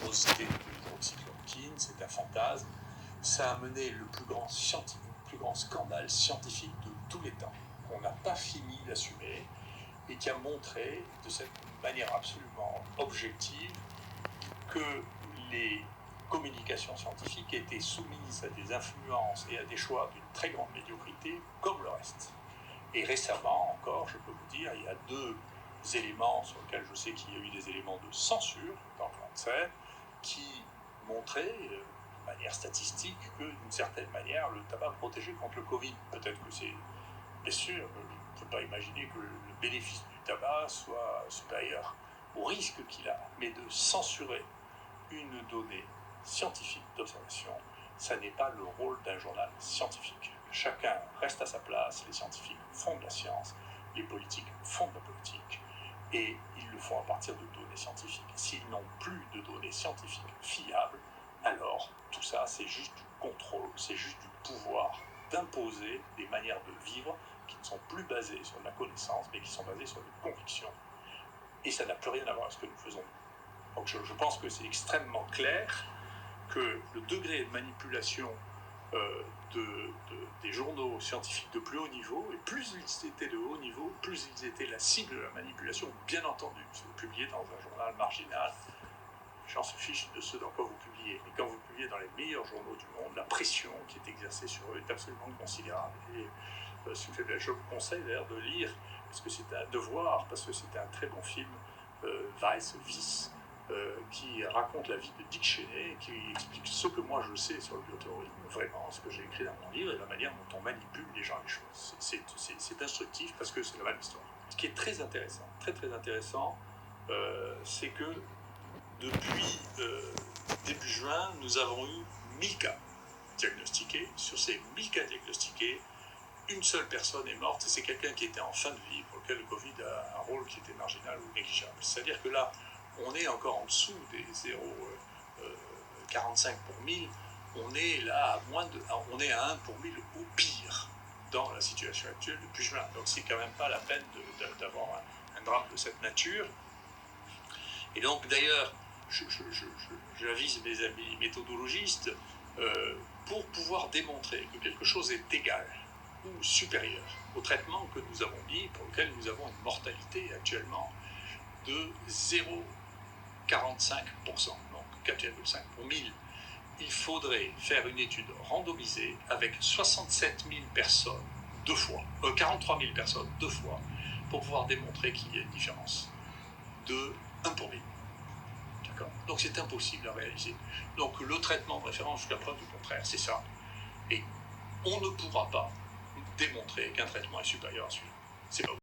dangerosité de l'hydroxychloroquine, c'est un fantasme. Ça a mené le plus grand scandale scientifique de tous les temps, qu'on n'a pas fini d'assumer, et qui a montré de cette manière absolument objective que les communications scientifiques étaient soumises à des influences et à des choix d'une très grande médiocrité, comme le reste. Et récemment encore, je peux vous dire, il y a deux éléments sur lesquels je sais qu'il y a eu des éléments de censure dans le Lancet qui montraient de manière statistique que d'une certaine manière le tabac protégeait contre le Covid. Peut-être que c'est, bien sûr, je ne peux pas imaginer que le bénéfice du tabac soit supérieur au risque qu'il a, mais de censurer une donnée scientifique d'observation, ça n'est pas le rôle d'un journal scientifique. Chacun reste à sa place, les scientifiques font de la science, les politiques font de la politique, et ils le font à partir de données scientifiques. S'ils n'ont plus de données scientifiques fiables, alors tout ça c'est juste du contrôle, c'est juste du pouvoir d'imposer des manières de vivre qui ne sont plus basées sur de la connaissance, mais qui sont basées sur des convictions. Et ça n'a plus rien à voir avec ce que nous faisons. Donc je pense que c'est extrêmement clair que le degré de manipulation des journaux scientifiques de plus haut niveau, et plus ils étaient de haut niveau, plus ils étaient la cible de la manipulation, bien entendu. Si vous publiez dans un journal marginal, les gens se fichent de ce dans quoi vous publiez. Mais quand vous publiez dans les meilleurs journaux du monde, la pression qui est exercée sur eux est absolument considérable. Et je vous conseille d'ailleurs de lire, parce que c'est un devoir, parce que c'est un très bon film, Vice, qui raconte la vie de Dick Cheney, qui explique ce que moi je sais sur le bioterrorisme, vraiment, ce que j'ai écrit dans mon livre, et la manière dont on manipule les gens et les choses. C'est instructif parce que c'est la même histoire. Ce qui est très intéressant, très intéressant, c'est que depuis début juin, nous avons eu 1000 cas diagnostiqués. Sur ces 1000 cas diagnostiqués, une seule personne est morte, et c'est quelqu'un qui était en fin de vie, pour lequel le Covid a un rôle qui était marginal ou négligeable. C'est-à-dire que là, on est encore en dessous des 0,45 pour 1000, on est là on est à 1 pour 1000 au pire dans la situation actuelle depuis juin. Donc c'est quand même pas la peine d'avoir un drame de cette nature. Et donc d'ailleurs, j'avise mes amis méthodologistes, pour pouvoir démontrer que quelque chose est égal ou supérieur au traitement que nous avons mis, pour lequel nous avons une mortalité actuellement de 0,45%, donc 4,5 pour 1000. Il faudrait faire une étude randomisée avec 67 000 personnes deux fois, 43 000 personnes deux fois, pour pouvoir démontrer qu'il y a une différence de 1 pour 1000. D'accord ? Donc c'est impossible à réaliser. Donc le traitement de référence jusqu'à preuve du contraire, c'est ça. Et on ne pourra pas démontrer qu'un traitement est supérieur à celui-là. C'est pas